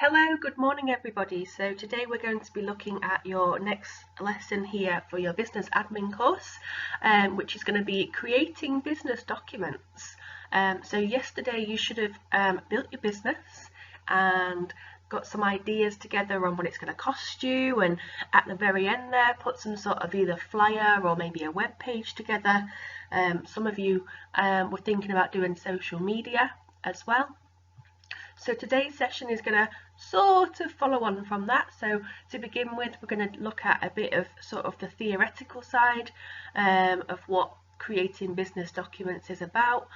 Hello, good morning everybody. So today we're going to be looking at your next lesson here for your business admin course, which is going to be creating business documents. So yesterday you should have built your business and got some ideas together on what it's going to cost you, and at the very end there put some sort of either flyer or maybe a web page together. Some of you were thinking about doing social media as well. So today's session is going to sort of follow on from that. So to begin with, we're going to look at a bit of sort of the theoretical side of what creating business documents is about.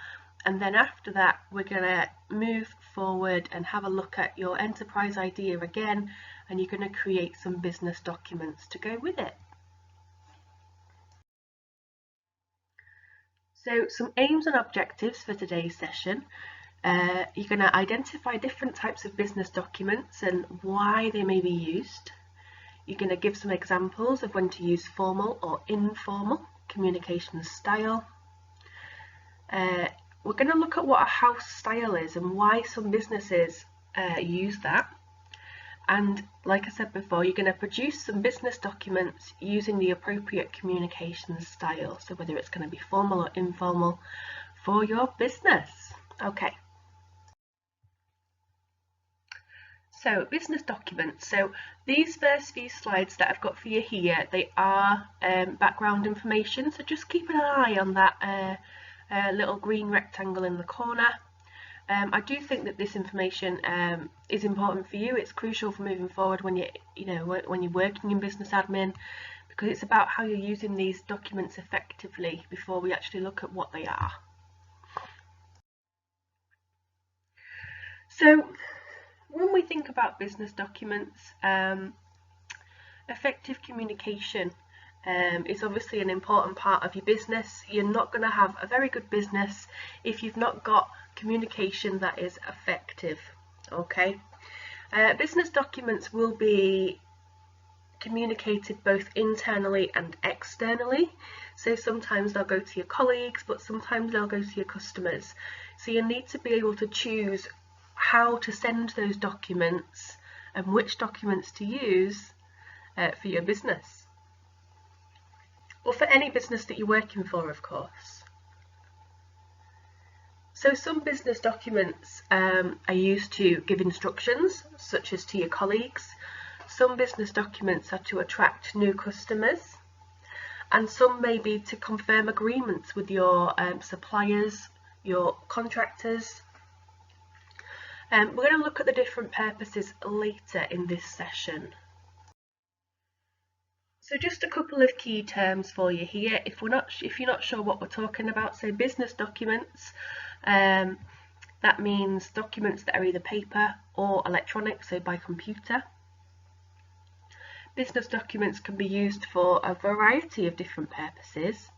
And then after that, we're going to move forward and have a look at your enterprise idea again, and you're going to create some business documents to go with it. So some aims and objectives for today's session. You're going to identify different types of business documents and why they may be used. You're going to give some examples of when to use formal or informal communication style. We're going to look at what a house style is and why some businesses use that. And like I said before, you're going to produce some business documents using the appropriate communication style. So whether it's going to be formal or informal for your business. Okay. So business documents. So these first few slides that I've got for you here, they are background information. So just keep an eye on that little green rectangle in the corner. I do think that this information is important for you. It's crucial for moving forward when when you're working in business admin, because it's about how you're using these documents effectively before we actually look at what they are. So when we think about business documents, effective communication is obviously an important part of your business. You're not going to have a very good business if you've not got communication that is effective. Okay, business documents will be communicated both internally and externally. So sometimes they'll go to your colleagues, but sometimes they'll go to your customers. So you need to be able to choose how to send those documents and which documents to use for your business, or for any business that you're working for, of course. So some business documents are used to give instructions, such as to your colleagues. Some business documents are to attract new customers, and some may be to confirm agreements with your suppliers, your contractors. We're going to look at the different purposes later in this session. So just a couple of key terms for you here, if you're not sure what we're talking about. So business documents, that means documents that are either paper or electronic, so by computer. Business documents can be used for a variety of different purposes,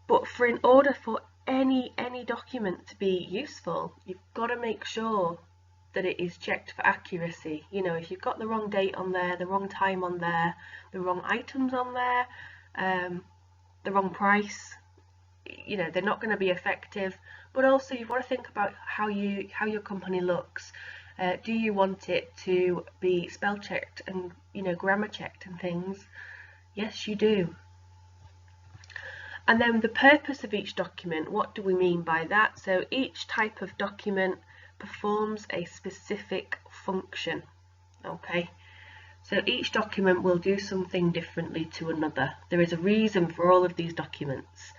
but in order for any document to be useful, you've got to make sure that it is checked for accuracy. You know, if you've got the wrong date on there, the wrong time on there, the wrong items on there, the wrong price, they're not going to be effective. But also you've got to think about how your company looks. Do you want it to be spell checked and grammar checked and things? Yes, you do. And then the purpose of each document, what do we mean by that? So each type of document performs a specific function. Okay, so each document will do something differently to another. There is a reason for all of these documents.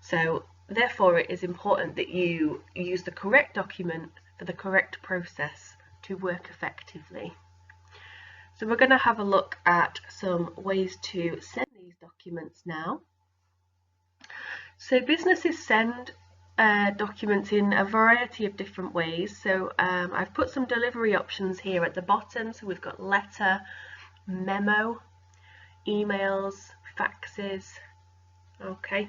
So therefore it is important that you use the correct document for the correct process to work effectively. So we're going to have a look at some ways to send these documents now. So businesses send documents in a variety of different ways. So I've put some delivery options here at the bottom. So we've got letter, memo, emails, faxes. Okay,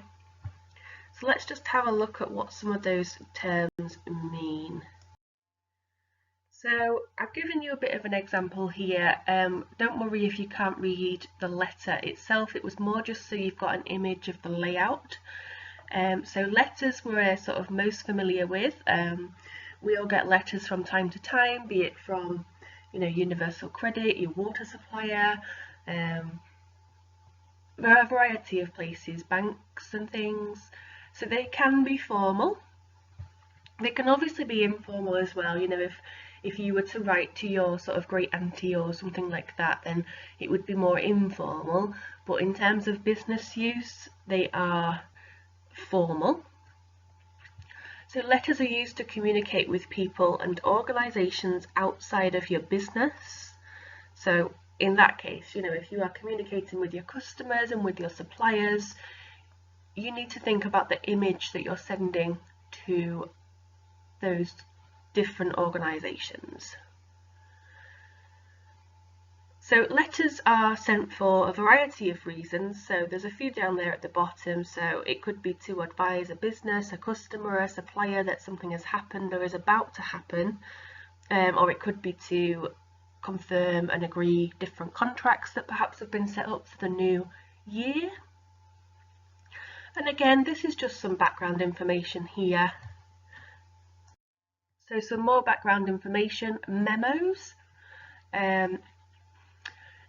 so let's just have a look at what some of those terms mean. So I've given you a bit of an example here. Don't worry if you can't read the letter itself. It was more just so you've got an image of the layout. So letters we're sort of most familiar with. We all get letters from time to time, be it from, Universal Credit, your water supplier, there are a variety of places, banks and things. So they can be formal. They can obviously be informal as well. If you were to write to your sort of great auntie or something like that, then it would be more informal. But in terms of business use, they are formal. So letters are used to communicate with people and organisations outside of your business. So in that case, if you are communicating with your customers and with your suppliers, you need to think about the image that you're sending to those different organisations. So letters are sent for a variety of reasons. So there's a few down there at the bottom. So it could be to advise a business, a customer, a supplier that something has happened or is about to happen. Or it could be to confirm and agree different contracts that perhaps have been set up for the new year. And again, this is just some background information here. So some more background information, memos.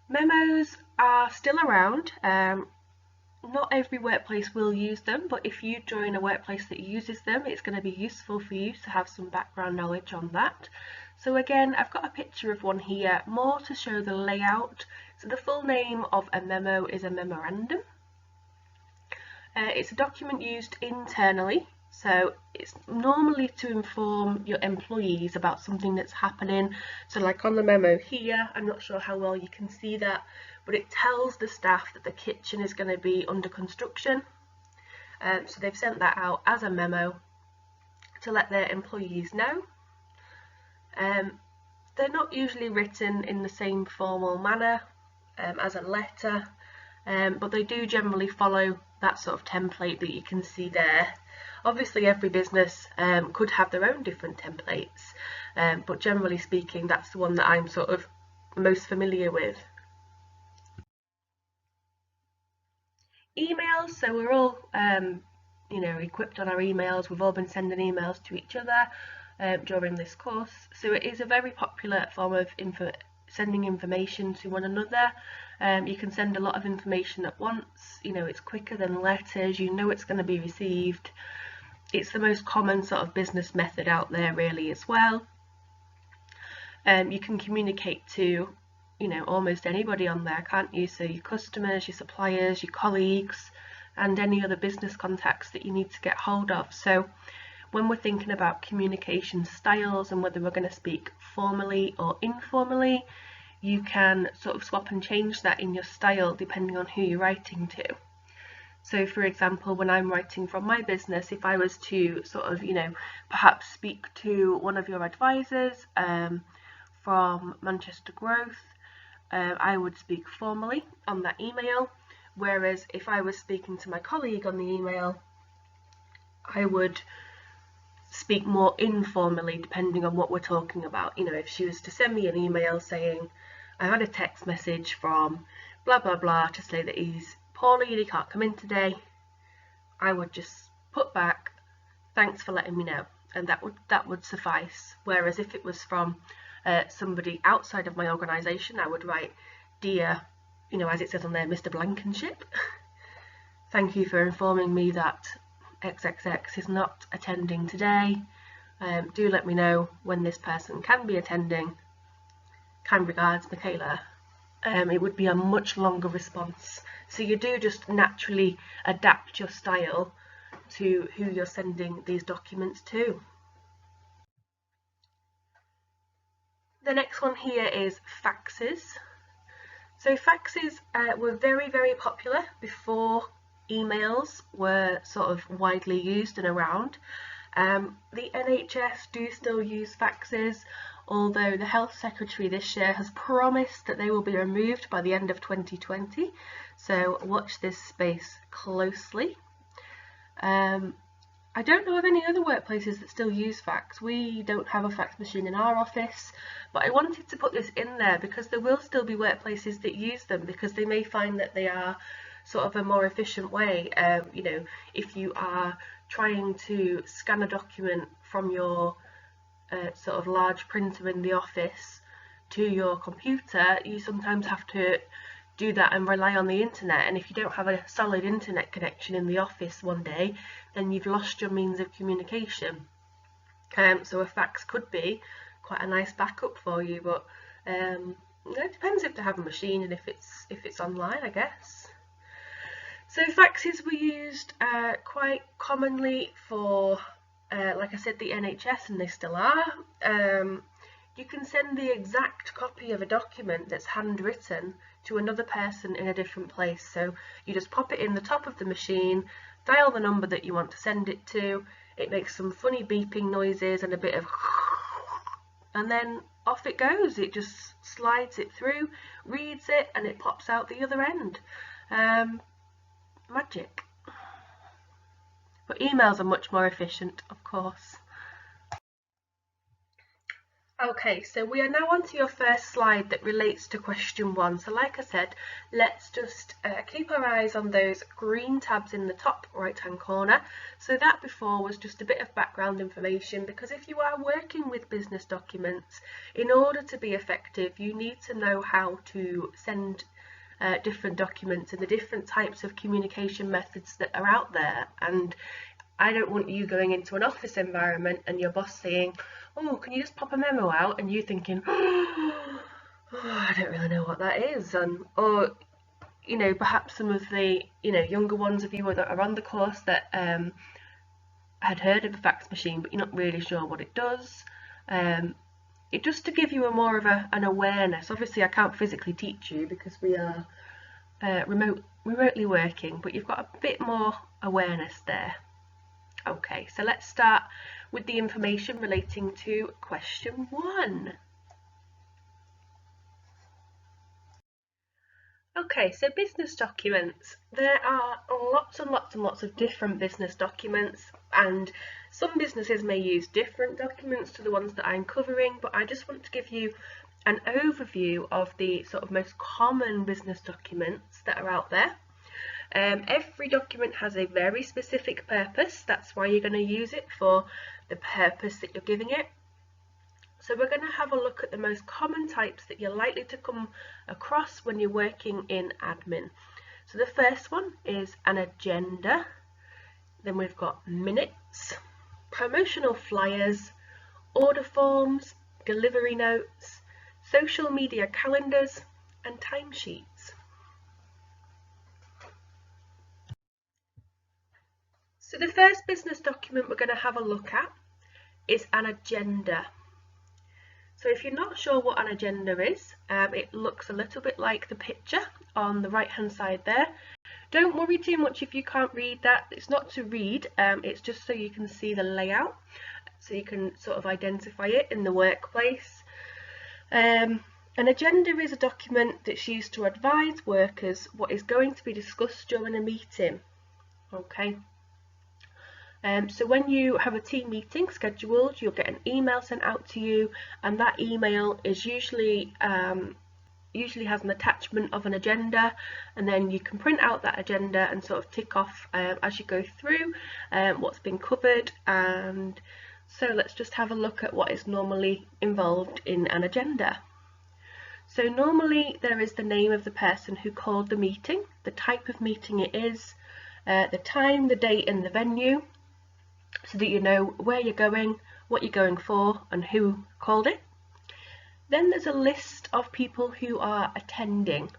Memos are still around. Not every workplace will use them, but if you join a workplace that uses them, it's going to be useful for you to have some background knowledge on that. So again, I've got a picture of one here, more to show the layout. So the full name of a memo is a memorandum. It's a document used internally. So it's normally to inform your employees about something that's happening. So like on the memo here, I'm not sure how well you can see that, but it tells the staff that the kitchen is going to be under construction. So they've sent that out as a memo to let their employees know. They're not usually written in the same formal manner as a letter, but they do generally follow that sort of template that you can see there. Obviously every business could have their own different templates, but generally speaking that's the one that I'm sort of most familiar with. Emails, so we're all equipped on our emails. We've all been sending emails to each other during this course, so it is a very popular form of sending information to one another. You can send a lot of information at once. It's quicker than letters. It's going to be received. It's the most common sort of business method out there really as well. You can communicate to almost anybody on there, can't you? So your customers, your suppliers, your colleagues, and any other business contacts that you need to get hold of. So when we're thinking about communication styles and whether we're going to speak formally or informally, you can sort of swap and change that in your style depending on who you're writing to. So for example, when I'm writing from my business, if I was to sort of, perhaps speak to one of your advisors from Manchester Growth, I would speak formally on that email. Whereas if I was speaking to my colleague on the email, I would speak more informally depending on what we're talking about. If she was to send me an email saying, I had a text message from blah blah blah to say that he's poorly and he can't come in today, I would just put back, thanks for letting me know, and that would suffice. Whereas if it was from somebody outside of my organisation, I would write, dear, as it says on there, Mr. Blankenship, thank you for informing me that XXX is not attending today. Do let me know when this person can be attending. Kind regards, Michaela. It would be a much longer response. So you do just naturally adapt your style to who you're sending these documents to. The next one here is faxes. So faxes were very, very popular before emails were sort of widely used and around. The NHS do still use faxes, although the Health Secretary this year has promised that they will be removed by the end of 2020. So watch this space closely. I don't know of any other workplaces that still use fax. We don't have a fax machine in our office, but I wanted to put this in there because there will still be workplaces that use them because they may find that they are sort of a more efficient way. If you are trying to scan a document from your a sort of large printer in the office to your computer, you sometimes have to do that and rely on the internet, and if you don't have a solid internet connection in the office one day, then you've lost your means of communication. So a fax could be quite a nice backup for you, but it depends if they have a machine and if it's online, I guess. So faxes were used quite commonly for, like I said, the NHS, and they still are. You can send the exact copy of a document that's handwritten to another person in a different place. So you just pop it in the top of the machine, dial the number that you want to send it to, it makes some funny beeping noises and a bit of and then off it goes. It just slides it through, reads it, and it pops out the other end. Magic. But emails are much more efficient, of course. Okay, so we are now on to your first slide that relates to question 1. So like I said, let's just keep our eyes on those green tabs in the top right hand corner. So that before was just a bit of background information, because if you are working with business documents, in order to be effective, you need to know how to send different documents and the different types of communication methods that are out there. And I don't want you going into an office environment and your boss saying, "Oh, can you just pop a memo out?" and you thinking, "Oh, I don't really know what that is." Or you know, perhaps some of the younger ones of you that are on the course that had heard of a fax machine, but you're not really sure what it does. It just to give you more of an awareness. Obviously, I can't physically teach you because we are remotely working, but you've got a bit more awareness there. Okay, so let's start with the information relating to question 1. Okay, so business documents. There are lots and lots and lots of different business documents, and some businesses may use different documents to the ones that I'm covering, but I just want to give you an overview of the sort of most common business documents that are out there. Every document has a very specific purpose. That's why you're going to use it for the purpose that you're giving it. So we're going to have a look at the most common types that you're likely to come across when you're working in admin. So the first one is an agenda. Then we've got minutes, promotional flyers, order forms, delivery notes, social media calendars, and timesheets. So the first business document we're going to have a look at is an agenda. So if you're not sure what an agenda is, it looks a little bit like the picture on the right hand side there. Don't worry too much if you can't read that. It's not to read, it's just so you can see the layout, so you can sort of identify it in the workplace. An agenda is a document that's used to advise workers what is going to be discussed during a meeting. Okay. So when you have a team meeting scheduled, you'll get an email sent out to you, and that email is usually has an attachment of an agenda, and then you can print out that agenda and sort of tick off as you go through what's been covered. And so let's just have a look at what is normally involved in an agenda. So normally there is the name of the person who called the meeting, the type of meeting it is, the time, the date and the venue, so that you know where you're going, what you're going for, and who called it. Then there's a list of people who are attending.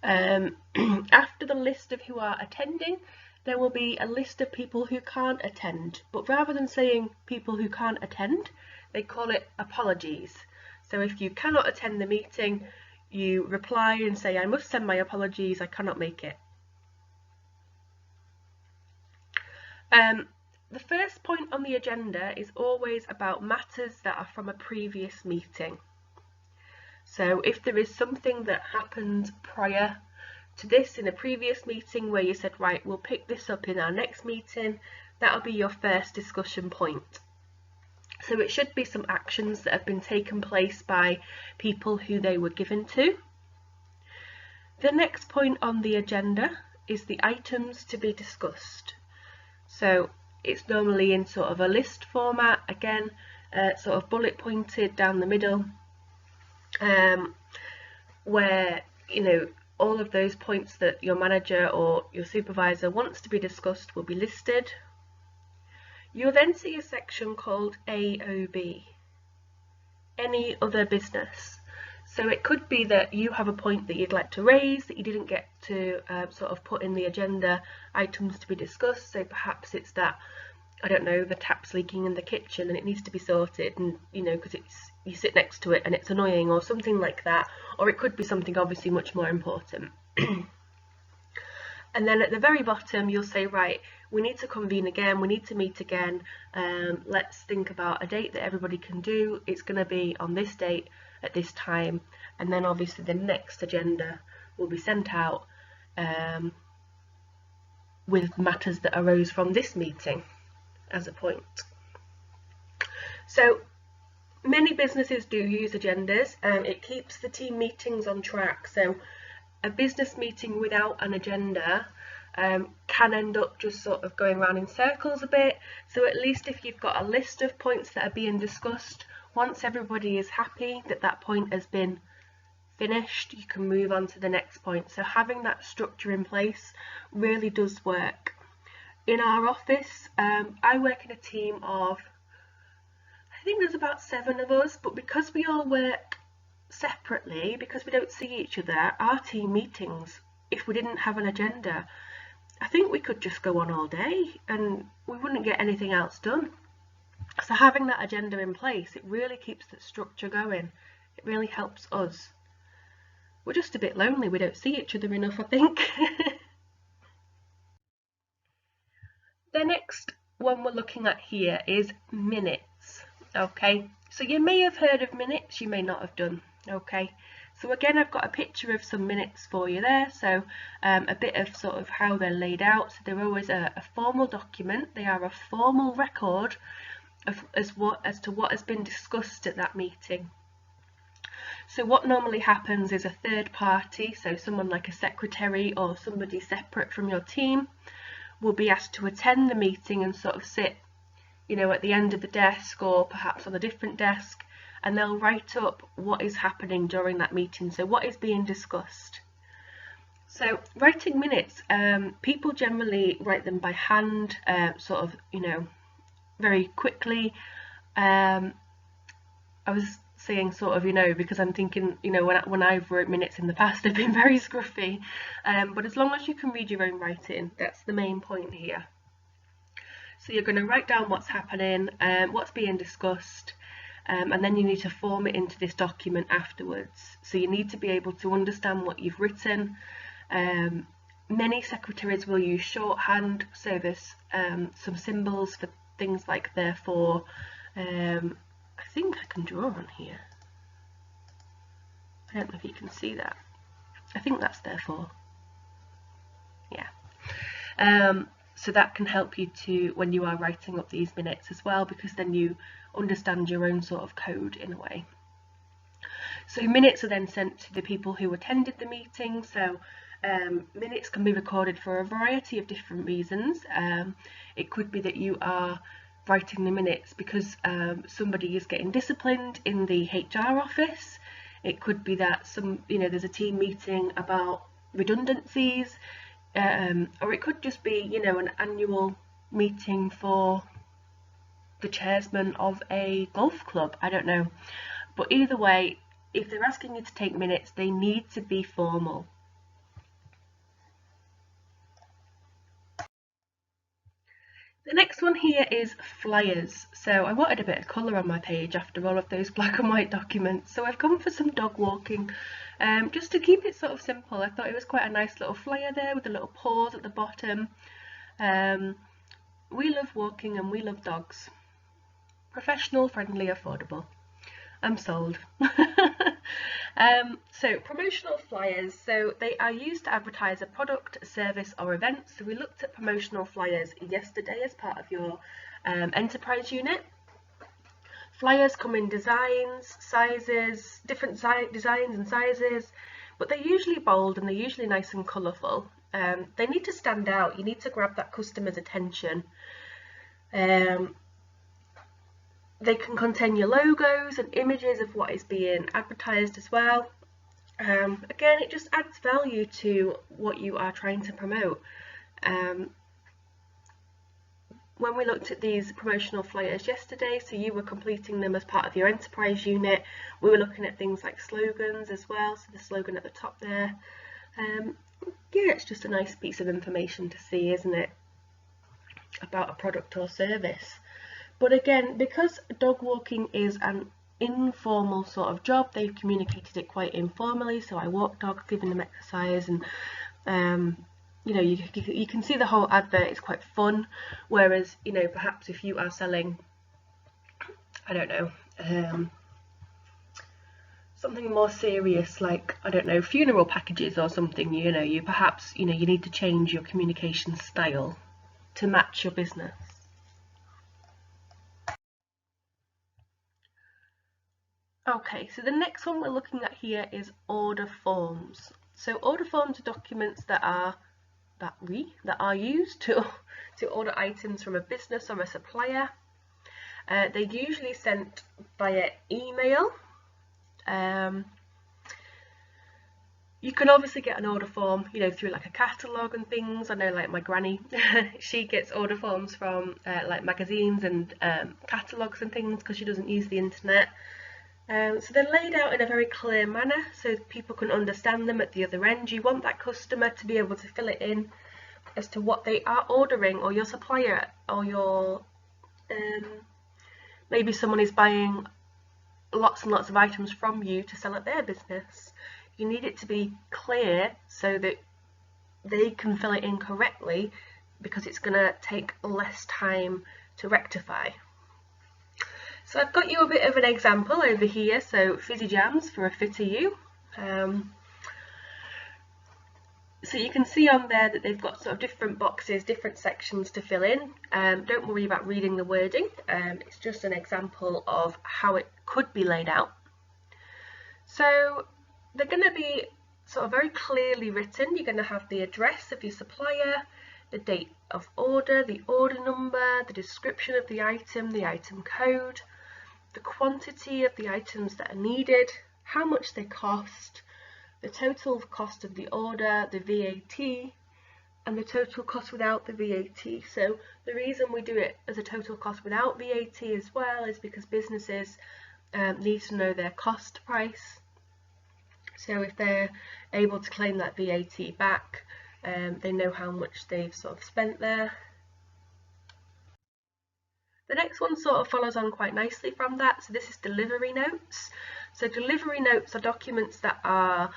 After the list of who are attending, there will be a list of people who can't attend. But rather than saying people who can't attend, they call it apologies. So if you cannot attend the meeting, you reply and say, "I must send my apologies, I cannot make it." The first point on the agenda is always about matters that are from a previous meeting. So if there is something that happened prior to this in a previous meeting where you said, right, we'll pick this up in our next meeting, that'll be your first discussion point. So it should be some actions that have been taken place by people who they were given to. The next point on the agenda is the items to be discussed. So it's normally in sort of a list format. Again, sort of bullet pointed down the middle, where, you know, all of those points that your manager or your supervisor wants to be discussed will be listed. You'll then see a section called AOB, any other business. So it could be that you have a point that you'd like to raise that you didn't get to sort of put in the agenda items to be discussed. So perhaps it's that, I don't know, the tap's leaking in the kitchen and it needs to be sorted, and you know, because you sit next to it and it's annoying, or something like that. Or it could be something obviously much more important. And then at the very bottom you'll say, right, we need to convene again, we need to meet again, let's think about a date that everybody can do. It's going to be on this date at this time, and then obviously the next agenda will be sent out with matters that arose from this meeting as a point. So many businesses do use agendas. It keeps the team meetings on track. So a business meeting without an agenda can end up just sort of going around in circles a bit. So at least if you've got a list of points that are being discussed, once everybody is happy that that point has been finished, you can move on to the next point. So having that structure in place really does work. In our office, I work in a team of, I think there's about 7 of us, but because we all work separately, because we don't see each other, our team meetings, if we didn't have an agenda, I think we could just go on all day and we wouldn't get anything else done. So having that agenda in place, it really keeps the structure going. It really helps us. We're just a bit lonely, we don't see each other enough, I think. The next one we're looking at here is minutes. Okay, so you may have heard of minutes, you may not have done. Okay, so again, I've got a picture of some minutes for you there. So a bit of sort of how they're laid out. So they're always a formal document. They are a formal record of as to what has been discussed at that meeting. So what normally happens is a third party, so someone like a secretary or somebody separate from your team, will be asked to attend the meeting and sort of sit, you know, at the end of the desk or perhaps on a different desk, and they'll write up what is happening during that meeting, so what is being discussed. So writing minutes, people generally write them by hand, sort of, you know, very quickly. I was saying sort of, you know, because I'm thinking, you know, when I've wrote minutes in the past, they've been very scruffy, but as long as you can read your own writing, that's the main point here. So you're going to write down what's happening, what's being discussed, and then you need to form it into this document afterwards. So you need to be able to understand what you've written. Many secretaries will use shorthand, so there's some symbols for things like therefore. I think I can draw on here. I don't know if you can see that. I think that's therefore. Yeah. So that can help you to, when you are writing up these minutes as well, because then you understand your own sort of code in a way. So minutes are then sent to the people who attended the meeting. So minutes can be recorded for a variety of different reasons. It could be that you are writing the minutes because somebody is getting disciplined in the HR office. It could be that there's a team meeting about redundancies. Or it could just be, you know, an annual meeting for the chairman of a golf club. I don't know. But either way, if they're asking you to take minutes, they need to be formal. The next one here is flyers. So I wanted a bit of colour on my page after all of those black and white documents. So I've gone for some dog walking. Just to keep it sort of simple. I thought it was quite a nice little flyer there with a little pause at the bottom. We love walking and we love dogs. Professional, friendly, affordable. I'm sold. So promotional flyers, so they are used to advertise a product, a service or event. So we looked at promotional flyers yesterday as part of your enterprise unit. Flyers come in designs, sizes, different designs and sizes, but they're usually bold and they're usually nice and colourful. They need to stand out. You need to grab that customer's attention. They can contain your logos and images of what is being advertised as well. Again, it just adds value to what you are trying to promote. When we looked at these promotional flyers yesterday, so you were completing them as part of your enterprise unit, we were looking at things like slogans as well, so the slogan at the top there. Yeah, it's just a nice piece of information to see, isn't it, about a product or service. But again, because dog walking is an informal sort of job, they've communicated it quite informally. So I walk dogs, giving them exercise, and you know, you can see the whole advert is quite fun. Whereas, you know, perhaps if you are selling, I don't know, something more serious, like, I don't know, funeral packages or something, you know, you perhaps, you know, you need to change your communication style to match your business. Okay, so the next one we're looking at here is order forms. So order forms are documents that are used to order items from a business or a supplier. They're usually sent via email. You can obviously get an order form, you know, through like a catalogue and things. I know, like my granny, she gets order forms from like magazines and catalogues and things because she doesn't use the internet. So they're laid out in a very clear manner so people can understand them at the other end. You want that customer to be able to fill it in as to what they are ordering, or your supplier, or your maybe someone is buying lots and lots of items from you to sell at their business. You need it to be clear so that they can fill it in correctly, because it's going to take less time to rectify. So I've got you a bit of an example over here. So fizzy jams for a fit of you. So you can see on there that they've got sort of different boxes, different sections to fill in. Don't worry about reading the wording. It's just an example of how it could be laid out. So they're going to be sort of very clearly written. You're going to have the address of your supplier, the date of order, the order number, the description of the item code, the quantity of the items that are needed, how much they cost, the total cost of the order, the VAT, and the total cost without the VAT. So the reason we do it as a total cost without VAT as well is because businesses need to know their cost price. So if they're able to claim that VAT back, they know how much they've sort of spent there. The next one sort of follows on quite nicely from that. So this is delivery notes. So delivery notes are documents that are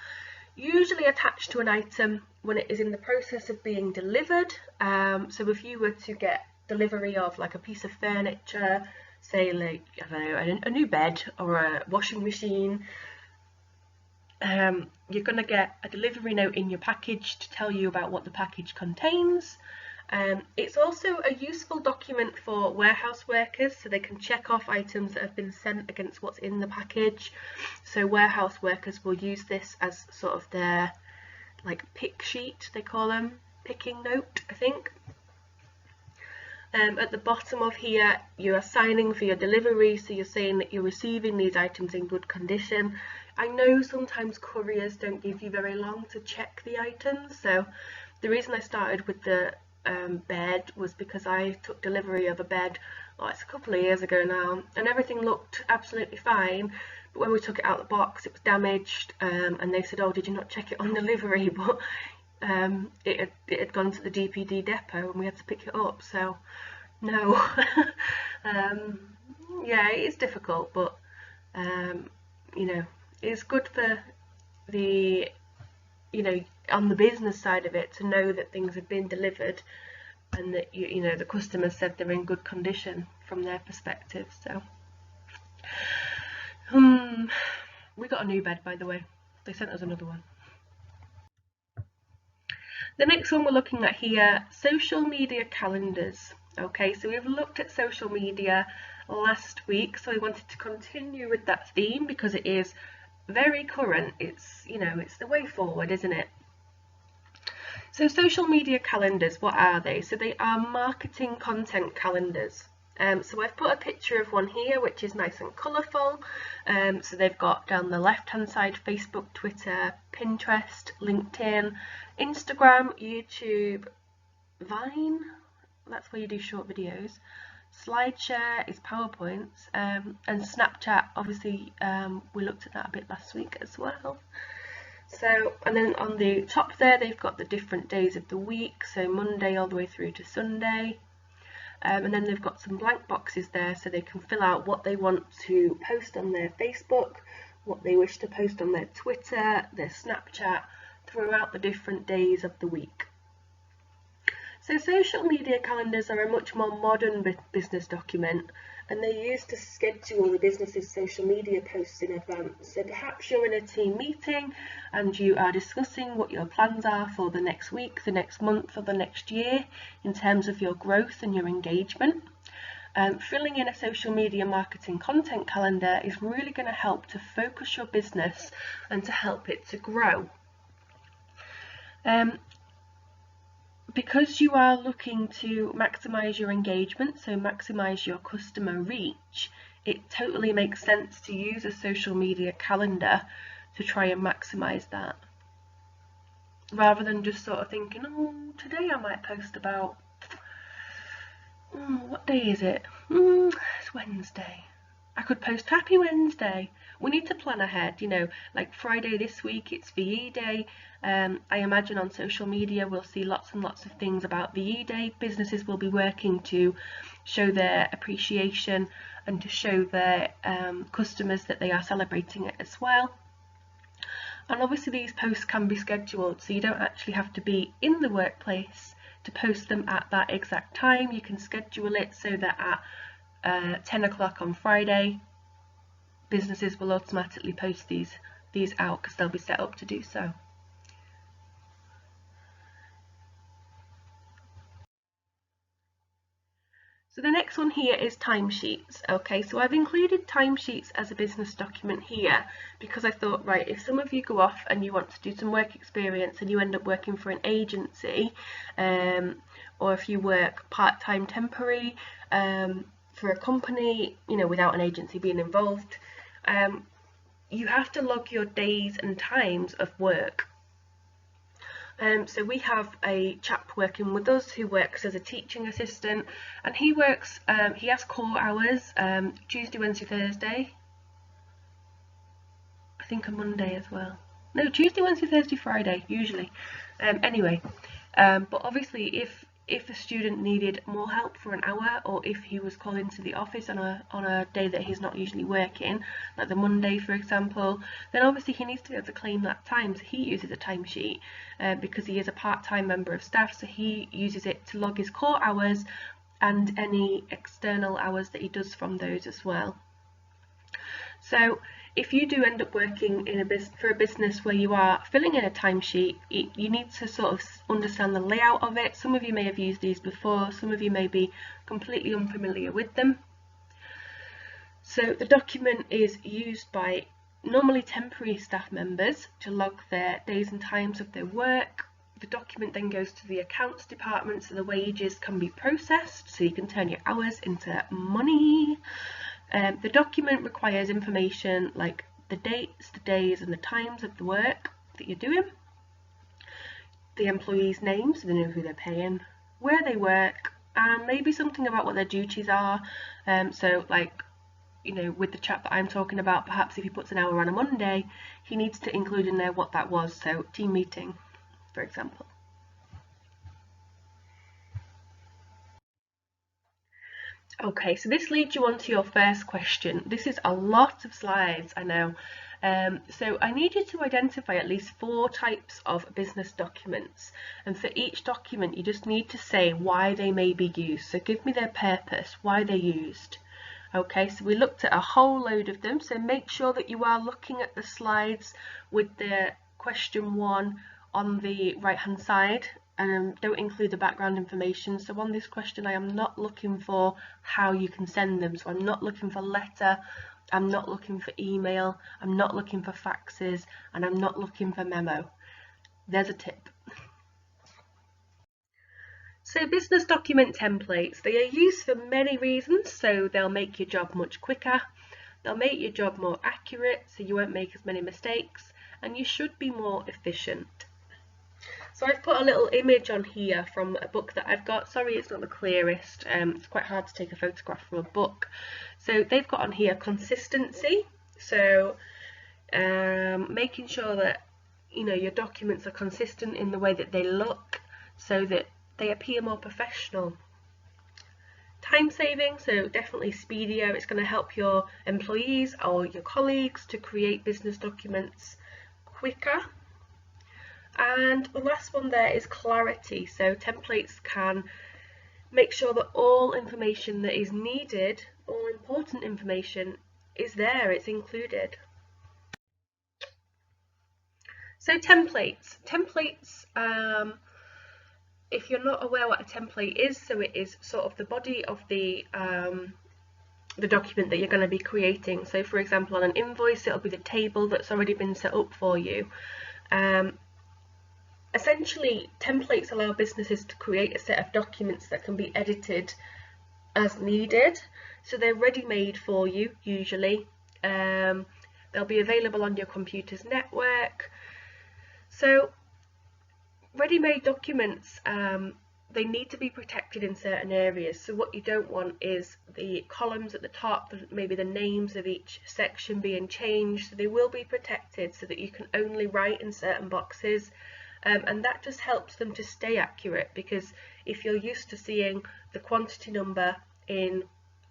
usually attached to an item when it is in the process of being delivered. So if you were to get delivery of like a piece of furniture, say like, I don't know, a new bed or a washing machine, you're going to get a delivery note in your package to tell you about what the package contains. It's also a useful document for warehouse workers, so they can check off items that have been sent against what's in the package. So warehouse workers will use this as sort of their like pick sheet, they call them, picking note, I think. At the bottom of here, you are signing for your delivery, so you're saying that you're receiving these items in good condition. I know sometimes couriers don't give you very long to check the items, so the reason I started with the bed was because I took delivery of a bed, it's a couple of years ago now, and everything looked absolutely fine, but when we took it out of the box it was damaged, and they said, oh, did you not check it on delivery? But it had gone to the DPD depot and we had to pick it up, so no. Yeah, it is difficult, but you know, it's good for the, you know, on the business side of it, to know that things have been delivered and that you know the customer said they're in good condition from their perspective. So we got a new bed, by the way. They sent us another one. The next one we're looking at here, social media calendars. Okay, so we've looked at social media last week, so we wanted to continue with that theme because it is very current. It's, you know, it's the way forward, isn't it? So social media calendars, what are they? So they are marketing content calendars. So I've put a picture of one here which is nice and colourful. So they've got down the left hand side Facebook, Twitter, Pinterest, LinkedIn, Instagram, YouTube, Vine, that's where you do short videos, SlideShare is PowerPoints, and Snapchat, obviously we looked at that a bit last week as well. So, and then on the top there they've got the different days of the week, so Monday all the way through to Sunday. And then they've got some blank boxes there so they can fill out what they want to post on their Facebook, what they wish to post on their Twitter, their Snapchat, throughout the different days of the week. So social media calendars are a much more modern business document, and they're used to schedule the business's social media posts in advance. So perhaps you're in a team meeting and you are discussing what your plans are for the next week, the next month, or the next year in terms of your growth and your engagement. Filling in a social media marketing content calendar is really going to help to focus your business and to help it to grow. Because you are looking to maximize your engagement, so maximize your customer reach, it totally makes sense to use a social media calendar to try and maximize that. Rather than just sort of thinking, oh, today I might post about, what day is it? It's Wednesday. I could post Happy Wednesday. We need to plan ahead, you know, like Friday this week, it's VE Day. I imagine on social media we'll see lots and lots of things about VE Day. Businesses will be working to show their appreciation and to show their customers that they are celebrating it as well. And obviously these posts can be scheduled, so you don't actually have to be in the workplace to post them at that exact time. You can schedule it so that at 10 o'clock on Friday, businesses will automatically post these out because they'll be set up to do so. So the next one here is timesheets. Okay, so I've included timesheets as a business document here because I thought, right, if some of you go off and you want to do some work experience and you end up working for an agency, or if you work part-time temporary for a company, you know, without an agency being involved, you have to log your days and times of work. So we have a chap working with us who works as a teaching assistant, and he works, he has core hours, Tuesday, Wednesday, Thursday, I think a Monday as well. No, Tuesday, Wednesday, Thursday, Friday, usually. Anyway, but obviously if a student needed more help for an hour, or if he was called into the office on a day that he's not usually working, like the Monday for example, then obviously he needs to be able to claim that time. So he uses a timesheet because he is a part-time member of staff, so he uses it to log his core hours and any external hours that he does from those as well. So if you do end up working in for a business where you are filling in a timesheet, you need to sort of understand the layout of it. Some of you may have used these before, some of you may be completely unfamiliar with them. So the document is used by normally temporary staff members to log their days and times of their work. The document then goes to the accounts department so the wages can be processed, so you can turn your hours into money. The document requires information like the dates, the days and the times of the work that you're doing, the employees' names so they know who they're paying, where they work, and maybe something about what their duties are. So like, you know, with the chap that I'm talking about, perhaps if he puts an hour on a Monday, he needs to include in there what that was, so team meeting, for example. Okay, so this leads you on to your first question. This is a lot of slides, I know. So I need you to identify at least 4 types of business documents. And for each document, you just need to say why they may be used. So give me their purpose, why they're used. Okay, so we looked at a whole load of them. So make sure that you are looking at the slides with the question 1 on the right-hand side. Don't include the background information. So on this question I am not looking for how you can send them. So I'm not looking for letter, I'm not looking for email, I'm not looking for faxes, and I'm not looking for memo. There's a tip. So business document templates, they are used for many reasons. So they'll make your job much quicker, they'll make your job more accurate so you won't make as many mistakes, and you should be more efficient. So I've put a little image on here from a book that I've got. Sorry, it's not the clearest. It's quite hard to take a photograph from a book. So they've got on here consistency. So making sure that your documents are consistent in the way that they look, so that they appear more professional. Time saving, so definitely speedier. It's going to help your employees or your colleagues to create business documents quicker. And the last one there is clarity. So templates can make sure that all information that is needed, all important information, is there, it's included. So templates. If you're not aware what a template is, so it is sort of the body of the document that you're going to be creating. So for example, on an invoice, it'll be the table that's already been set up for you. Essentially, templates allow businesses to create a set of documents that can be edited as needed. So they're ready-made for you, usually. They'll be available on your computer's network. So ready-made documents, they need to be protected in certain areas. So what you don't want is the columns at the top, maybe the names of each section being changed. So they will be protected so that you can only write in certain boxes. And that just helps them to stay accurate, because if you're used to seeing the quantity number in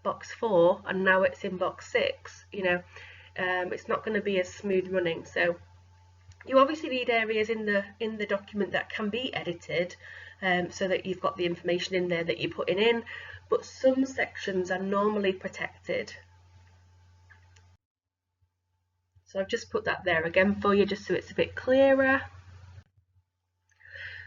box 4 and now it's in box 6, it's not going to be as smooth running. So you obviously need areas in the document that can be edited, so that you've got the information in there that you're putting in, but some sections are normally protected. So I've just put that there again for you, just so it's a bit clearer.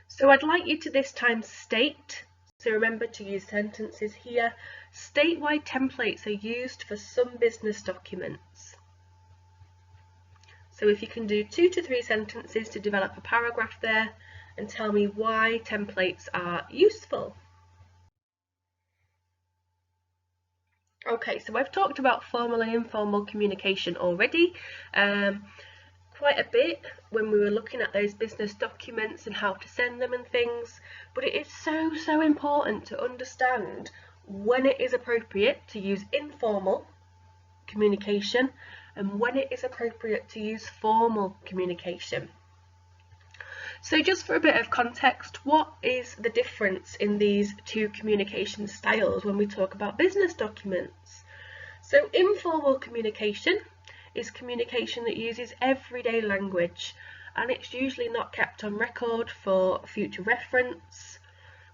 So I'd like you to this time state, so remember to use sentences here, state why templates are used for some business documents. So if you can do 2 to 3 sentences to develop a paragraph there, and tell me why templates are useful. Okay, so I've talked about formal and informal communication already. Quite a bit when we were looking at those business documents and how to send them and things, but it is so important to understand when it is appropriate to use informal communication and when it is appropriate to use formal communication. So just for a bit of context, what is the difference in these two communication styles when we talk about business documents? So informal communication is communication that uses everyday language, and it's usually not kept on record for future reference,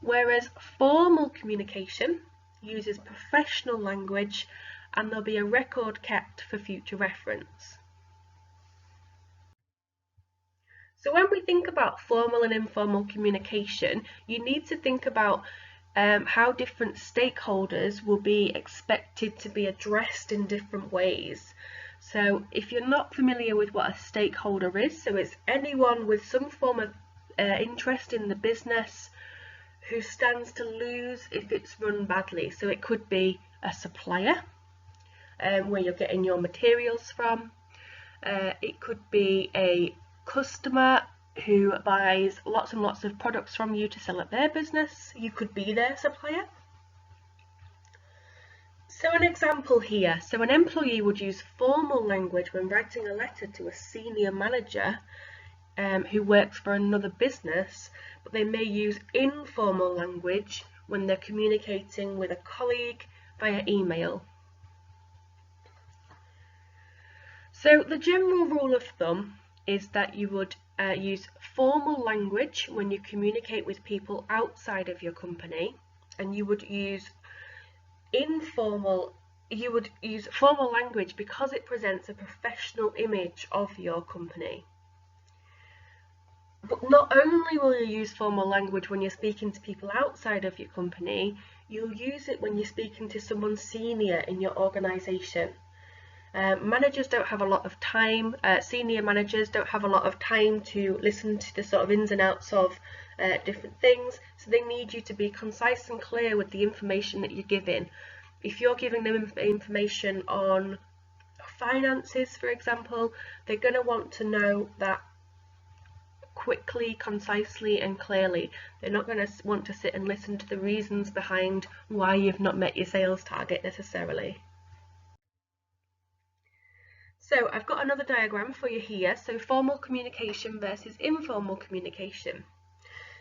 whereas formal communication uses professional language and there'll be a record kept for future reference. So when we think about formal and informal communication, you need to think about how different stakeholders will be expected to be addressed in different ways. So if you're not familiar with what a stakeholder is, so it's anyone with some form of interest in the business who stands to lose if it's run badly. So it could be a supplier, where you're getting your materials from. It could be a customer who buys lots and lots of products from you to sell at their business. You could be their supplier. So an example here, so an employee would use formal language when writing a letter to a senior manager who works for another business, but they may use informal language when they're communicating with a colleague via email. So the general rule of thumb is that you would use formal language when you communicate with people outside of your company, and you would use formal language because it presents a professional image of your company. But not only will you use formal language when you're speaking to people outside of your company, you'll use it when you're speaking to someone senior in your organisation. Managers don't have a lot of time, senior managers don't have a lot of time to listen to the sort of ins and outs of different things, so they need you to be concise and clear with the information that you're giving. If you're giving them information on finances, for example, they're going to want to know that quickly, concisely and clearly. They're not going to want to sit and listen to the reasons behind why you've not met your sales target necessarily. So I've got another diagram for you here, so formal communication versus informal communication.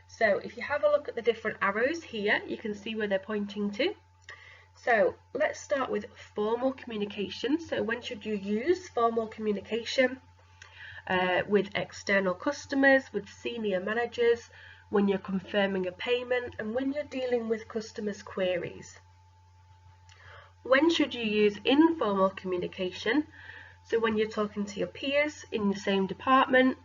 So if you have a look at the different arrows here, you can see where they're pointing to. So let's start with formal communication. So when should you use formal communication? With external customers, with senior managers, when you're confirming a payment, and when you're dealing with customers' queries. When should you use informal communication? So when you're talking to your peers in the same department,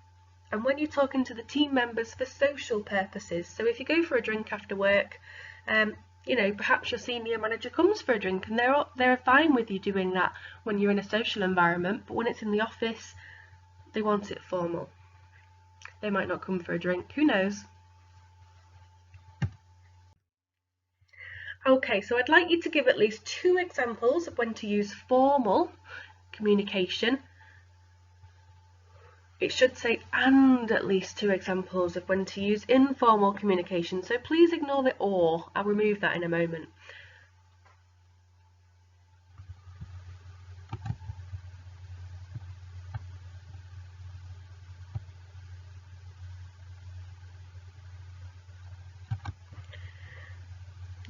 and when you're talking to the team members for social purposes. So if you go for a drink after work, you know, perhaps your senior manager comes for a drink and they're fine with you doing that when you're in a social environment, but when it's in the office, they want it formal. They might not come for a drink, who knows? Okay, so I'd like you to give at least 2 examples of when to use formal communication. It should say and at least 2 examples of when to use informal communication, so please ignore the or. I'll remove that in a moment.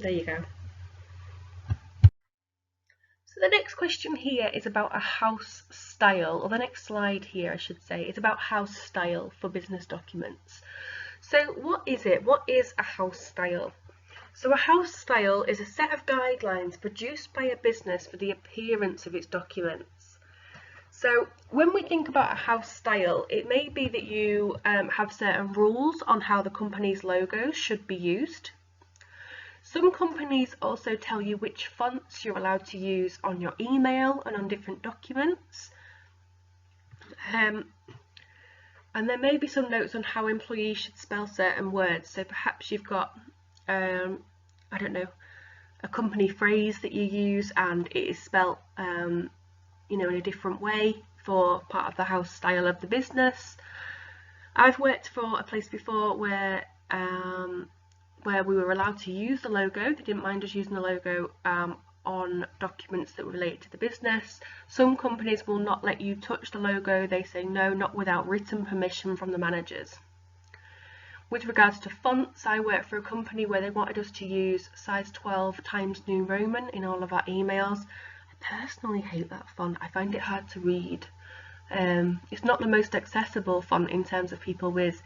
There you go. So the next question here is about a house style, or the next slide here I should say, is about house style for business documents. So what is it? What is a house style? So a house style is a set of guidelines produced by a business for the appearance of its documents. So when we think about a house style, it may be that you have certain rules on how the company's logos should be used. Some companies also tell you which fonts you're allowed to use on your email and on different documents. And there may be some notes on how employees should spell certain words. So perhaps you've got, I don't know, a company phrase that you use and it is spelt, you know, in a different way for part of the house style of the business. I've worked for a place before where we were allowed to use the logo. They didn't mind us using the logo on documents that relate to the business. Some companies will not let you touch the logo. They say no, not without written permission from the managers. With regards to fonts, I worked for a company where they wanted us to use size 12 Times New Roman in all of our emails. I personally hate that font. I find it hard to read. It's not the most accessible font in terms of people with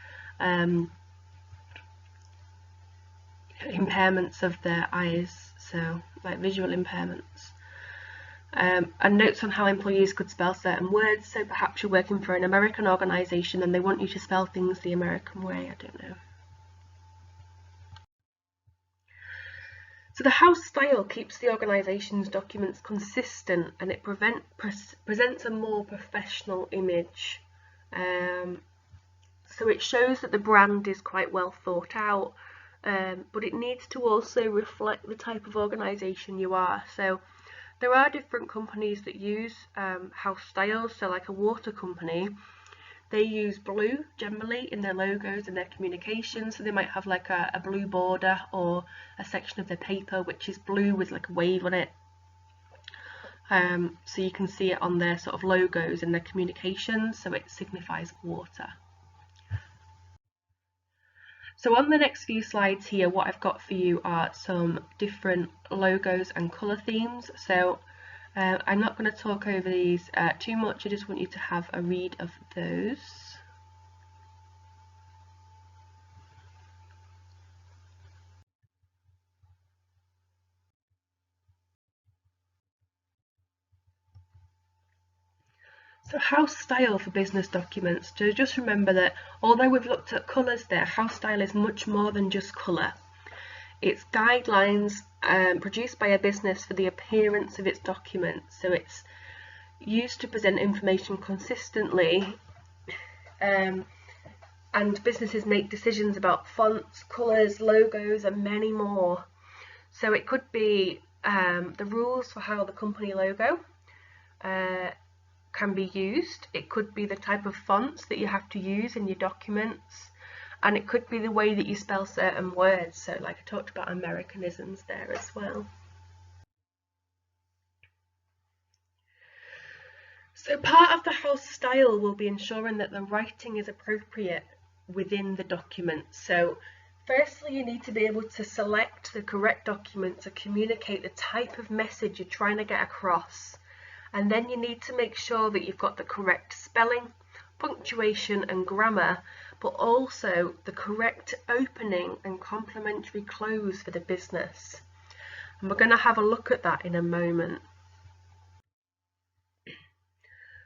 impairments of their eyes, so like visual impairments. And notes on how employees could spell certain words, so perhaps you're working for an American organisation and they want you to spell things the American way, I don't know. So the house style keeps the organisation's documents consistent and it presents a more professional image. So it shows that the brand is quite well thought out, but it needs to also reflect the type of organisation you are. So there are different companies that use house styles. So like a water company, they use blue generally in their logos and their communications. So they might have like a blue border or a section of their paper which is blue with like a wave on it. So you can see it on their sort of logos and their communications, so it signifies water. So on the next few slides here, what I've got for you are some different logos and colour themes. So I'm not going to talk over these too much, I just want you to have a read of those. So house style for business documents. So just remember that although we've looked at colours there, house style is much more than just colour. It's guidelines produced by a business for the appearance of its documents. So it's, used to present information consistently, and businesses make decisions about fonts, colours, logos, and many more. So it could be the rules for how the company logo can be used. It could be the type of fonts that you have to use in your documents, and it could be the way that you spell certain words. So like I talked about Americanisms there as well. So part of the house style will be ensuring that the writing is appropriate within the document. So firstly, you need to be able to select the correct document to communicate the type of message you're trying to get across. And then you need to make sure that you've got the correct spelling, punctuation and grammar, but also the correct opening and complementary close for the business. And we're going to have a look at that in a moment.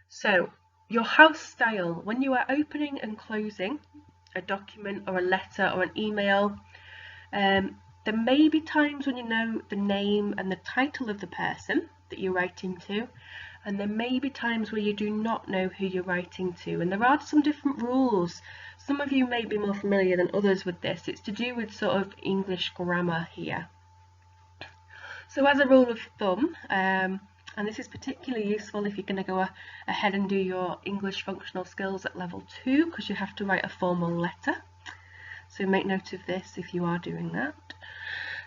So your house style, when you are opening and closing a document or a letter or an email, there may be times when you know the name and the title of the person that you're writing to, and there may be times where you do not know who you're writing to, and there are some different rules. Some of you may be more familiar than others with this. It's to do with sort of English grammar here. So as a rule of thumb, and this is particularly useful if you're going to go ahead and do your English functional skills at level 2, because you have to write a formal letter. So make note of this if you are doing that.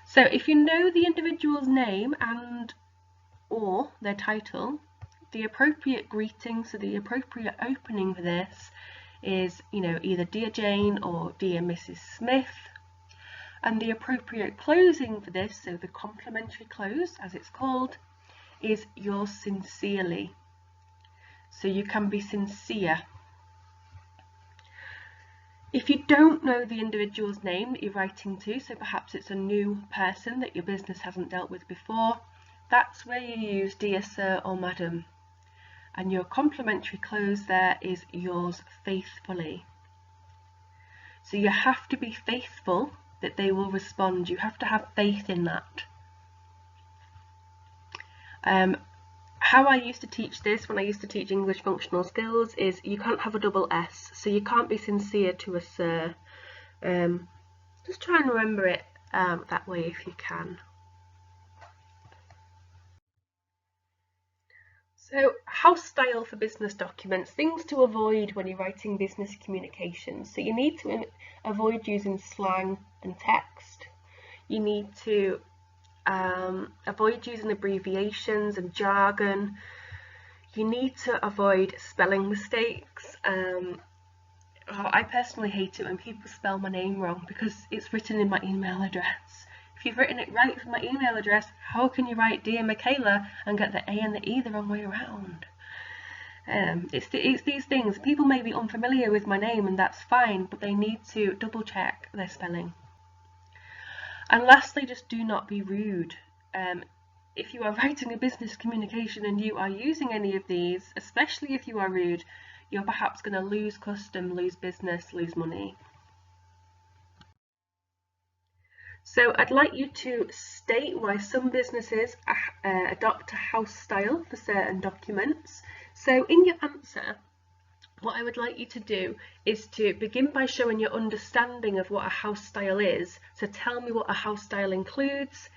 So if you know the individual's name and or their title, the appropriate greeting, so the appropriate opening for this is, either Dear Jane or Dear Mrs. Smith. And the appropriate closing for this, so the complimentary close as it's called, is yours sincerely. So you can be sincere. If you don't know the individual's name that you're writing to, so perhaps it's a new person that your business hasn't dealt with before, that's where you use Dear Sir or Madam. And your complimentary close there is yours faithfully. So you have to be faithful that they will respond. You have to have faith in that. How I used to teach this when I used to teach English functional skills is you can't have a double S, so you can't be sincere to a sir. Just try and remember it that way if you can. So house style for business documents, things to avoid when you're writing business communications. So you need to avoid using slang and text. You need to avoid using abbreviations and jargon. You need to avoid spelling mistakes. I personally hate it when people spell my name wrong because it's written in my email address. If you've written it right from my email address, how can you write Dear Michaela and get the A and the E the wrong way around? It's these things. People may be unfamiliar with my name and that's fine, but they need to double check their spelling. And lastly, just do not be rude. If you are writing a business communication and you are using any of these, especially if you are rude, you're perhaps going to lose custom, lose business, lose money. So I'd like you to state why some businesses adopt a house style for certain documents. So in your answer, what I would like you to do is to begin by showing your understanding of what a house style is. So tell me what a house style includes,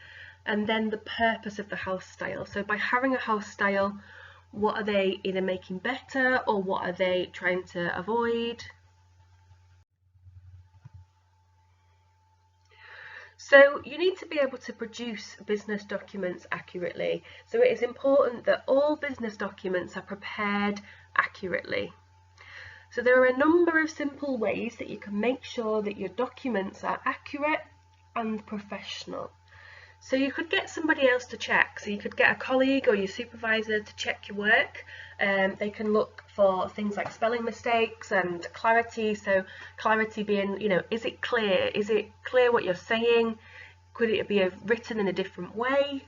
and then the purpose of the house style. So by having a house style, what are they either making better or what are they trying to avoid? So you need to be able to produce business documents accurately. So it is important that all business documents are prepared accurately. So there are a number of simple ways that you can make sure that your documents are accurate and professional. So you could get somebody else to check. So you could get a colleague or your supervisor to check your work. They can look for things like spelling mistakes and clarity. So clarity being, is it clear? Is it clear what you're saying? Could it be written in a different way?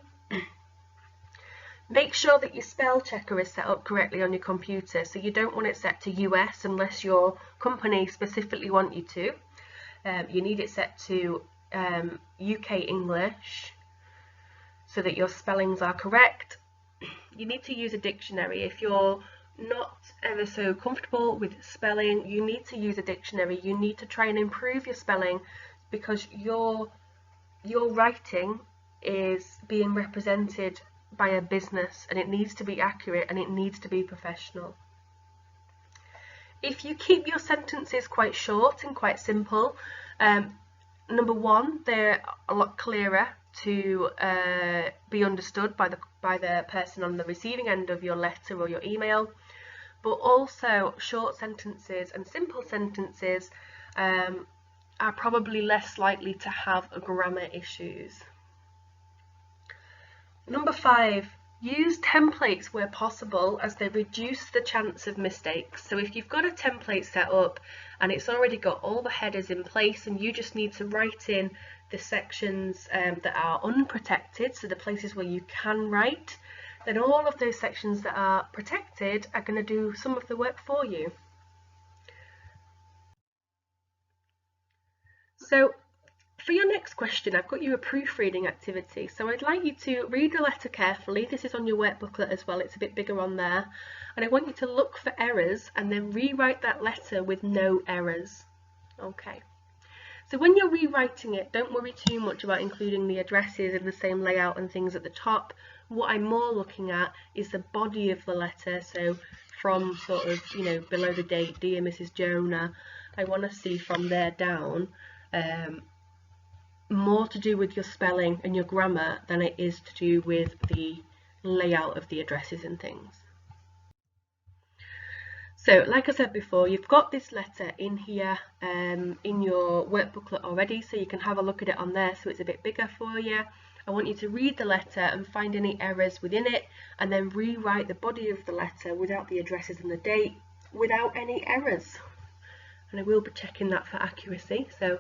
Make sure that your spell checker is set up correctly on your computer. So you don't want it set to US unless your company specifically want you to. You need it set to UK English so that your spellings are correct. you need to use a dictionary. If you're not ever so comfortable with spelling, you need to use a dictionary. You need to try and improve your spelling, because your writing is being represented by a business, and it needs to be accurate and it needs to be professional. If you keep your sentences quite short and quite simple, number one, they're a lot clearer to be understood by the person on the receiving end of your letter or your email, but also short sentences and simple sentences are probably less likely to have grammar issues. Number 5, use templates where possible, as they reduce the chance of mistakes. So if you've got a template set up and it's already got all the headers in place and you just need to write in the sections that are unprotected, so the places where you can write, then all of those sections that are protected are going to do some of the work for you. So for your next question, I've got you a proofreading activity. So I'd like you to read the letter carefully. This is on your work booklet as well, it's a bit bigger on there. And I want you to look for errors and then rewrite that letter with no errors. Okay. So when you're rewriting it, don't worry too much about including the addresses in the same layout and things at the top. What I'm more looking at is the body of the letter. So from sort of, below the date, Dear Mrs. Jonah, I want to see from there down more to do with your spelling and your grammar than it is to do with the layout of the addresses and things. So like I said before, you've got this letter in here in your work booklet already, so you can have a look at it on there so it's a bit bigger for you. I want you to read the letter and find any errors within it, and then rewrite the body of the letter without the addresses and the date, without any errors. And I will be checking that for accuracy, so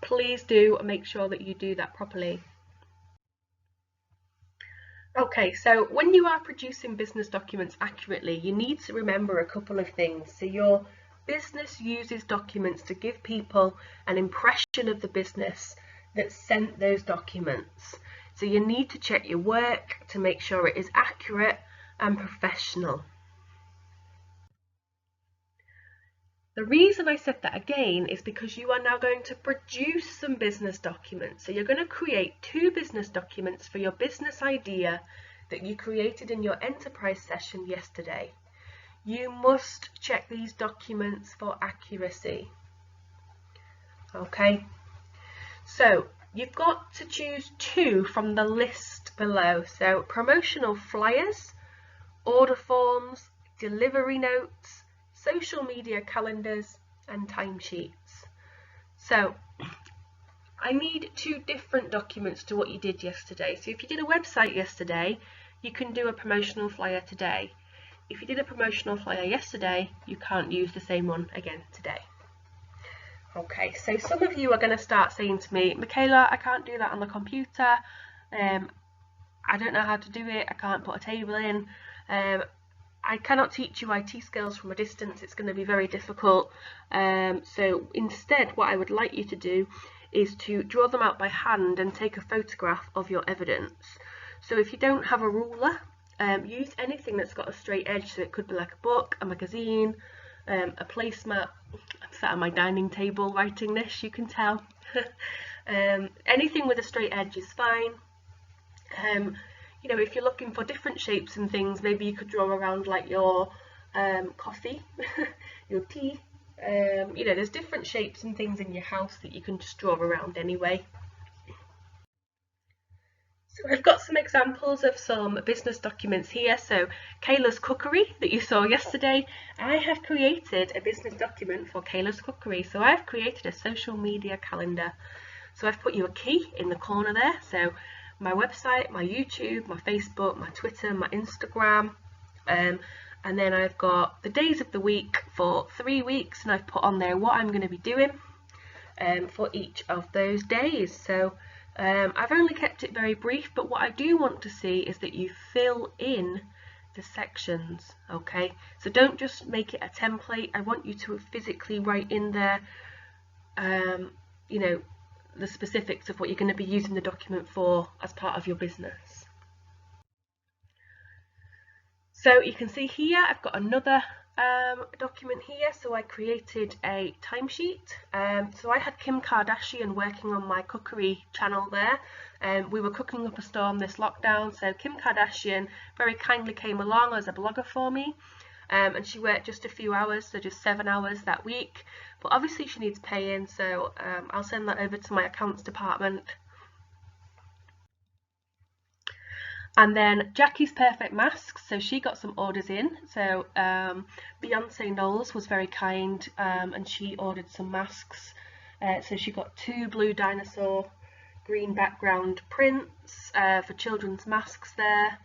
please do make sure that you do that properly. Okay, so when you are producing business documents accurately, you need to remember a couple of things. So your business uses documents to give people an impression of the business that sent those documents. So you need to check your work to make sure it is accurate and professional. The reason I said that again is because you are now going to produce some business documents. So you're going to create 2 business documents for your business idea that you created in your enterprise session yesterday. You must check these documents for accuracy. Okay, so you've got to choose 2 from the list below. So promotional flyers, order forms, delivery notes, social media calendars and timesheets. So I need 2 different documents to what you did yesterday. So if you did a website yesterday, you can do a promotional flyer today. If you did a promotional flyer yesterday, you can't use the same one again today. Okay, so some of you are going to start saying to me, Michaela, I can't do that on the computer. I don't know how to do it. I can't put a table in. I cannot teach you IT skills from a distance. It's going to be very difficult. So instead, what I would like you to do is to draw them out by hand and take a photograph of your evidence. So if you don't have a ruler, use anything that's got a straight edge. So it could be like a book, a magazine, a placemat. I'm sat at my dining table writing this, you can tell. Anything with a straight edge is fine. If you're looking for different shapes and things, maybe you could draw around like your coffee, your tea. There's different shapes and things in your house that you can just draw around anyway. So I've got some examples of some business documents here. So Kayla's Cookery that you saw yesterday, I have created a business document for Kayla's Cookery. So I've created a social media calendar. So I've put you a key in the corner there. So my website, my YouTube, my Facebook, my Twitter, my Instagram, and then I've got the days of the week for 3 weeks, and I've put on there what I'm going to be doing for each of those days. So I've only kept it very brief, but what I do want to see is that you fill in the sections. Okay, so don't just make it a template. I want you to physically write in there the specifics of what you're going to be using the document for as part of your business. So you can see here I've got another document here. So I created a timesheet. So I had Kim Kardashian working on my cookery channel there. We were cooking up a storm this lockdown, so Kim Kardashian very kindly came along as a blogger for me. And she worked just a few hours, so just 7 hours that week. But obviously she needs paying, so I'll send that over to my accounts department. And then Jackie's Perfect Masks, so she got some orders in. So Beyonce Knowles was very kind, and she ordered some masks. So she got 2 blue dinosaur green background prints for children's masks there.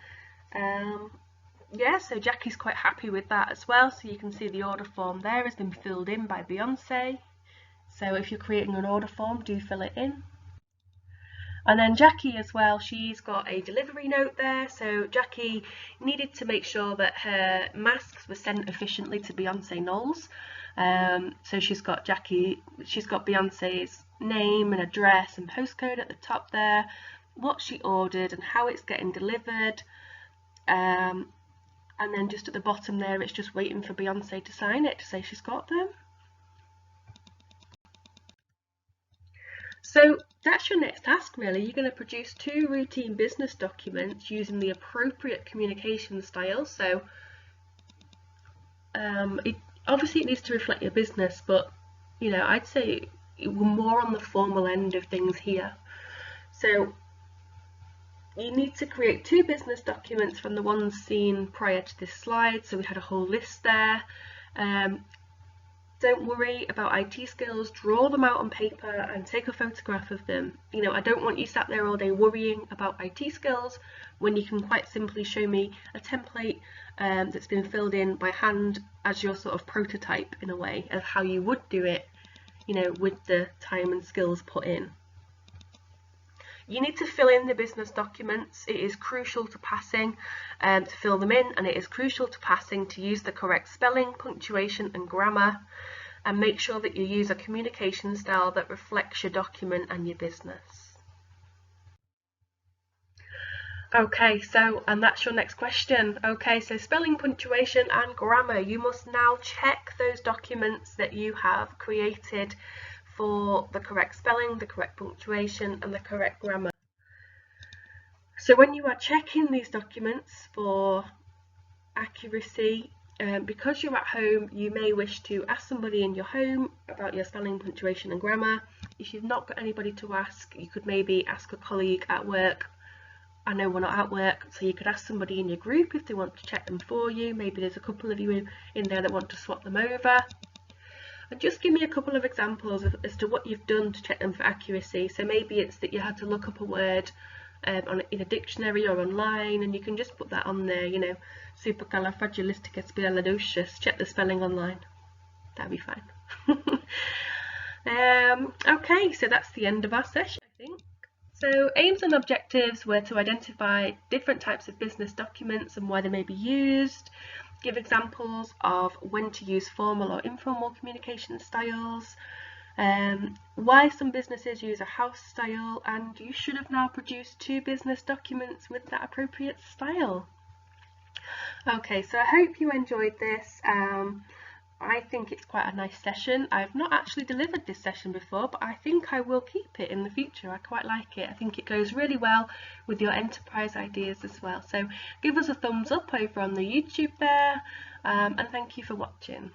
Yeah, so Jackie's quite happy with that as well. So you can see the order form there has been filled in by Beyonce. So if you're creating an order form, do fill it in. And then Jackie as well, she's got a delivery note there. So Jackie needed to make sure that her masks were sent efficiently to Beyonce Knowles. So she's got Beyonce's name and address and postcode at the top there, what she ordered and how it's getting delivered. And then just at the bottom there, it's just waiting for Beyonce to sign it to say she's got them. So that's your next task really. You're going to produce 2 routine business documents using the appropriate communication style. So obviously it needs to reflect your business, but you know, I'd say we're more on the formal end of things here. So you need to create 2 business documents from the ones seen prior to this slide. So we had a whole list there. Don't worry about IT skills, draw them out on paper and take a photograph of them. You know, I don't want you sat there all day worrying about IT skills when you can quite simply show me a template that's been filled in by hand as your sort of prototype in a way of how you would do it, you know, with the time and skills put in. You need to fill in the business documents. It is crucial to passing to fill them in, and it is crucial to passing to use the correct spelling, punctuation and grammar, and make sure that you use a communication style that reflects your document and your business. Okay, so, and that's your next question. Okay, so spelling, punctuation and grammar. You must now check those documents that you have created for the correct spelling, the correct punctuation and the correct grammar. So when you are checking these documents for accuracy, because you're at home, you may wish to ask somebody in your home about your spelling, punctuation and grammar. If you've not got anybody to ask, you could maybe ask a colleague at work. I know we're not at work, so you could ask somebody in your group if they want to check them for you. Maybe there's a couple of you in there that want to swap them over. And just give me a couple of examples as to what you've done to check them for accuracy. So maybe it's that you had to look up a word in a dictionary or online, and you can just put that on there, you know, supercalifragilisticexpialidocious, check the spelling online. That'd be fine. Okay, so that's the end of our session, I think. So aims and objectives were to identify different types of business documents and why they may be used, give examples of when to use formal or informal communication styles, why some businesses use a house style, and you should have now produced 2 business documents with that appropriate style. Okay, so I hope you enjoyed this. I think it's quite a nice session. I've not actually delivered this session before, but I think I will keep it in the future. I quite like it. I think it goes really well with your enterprise ideas as well. So give us a thumbs up over on the YouTube there, and thank you for watching.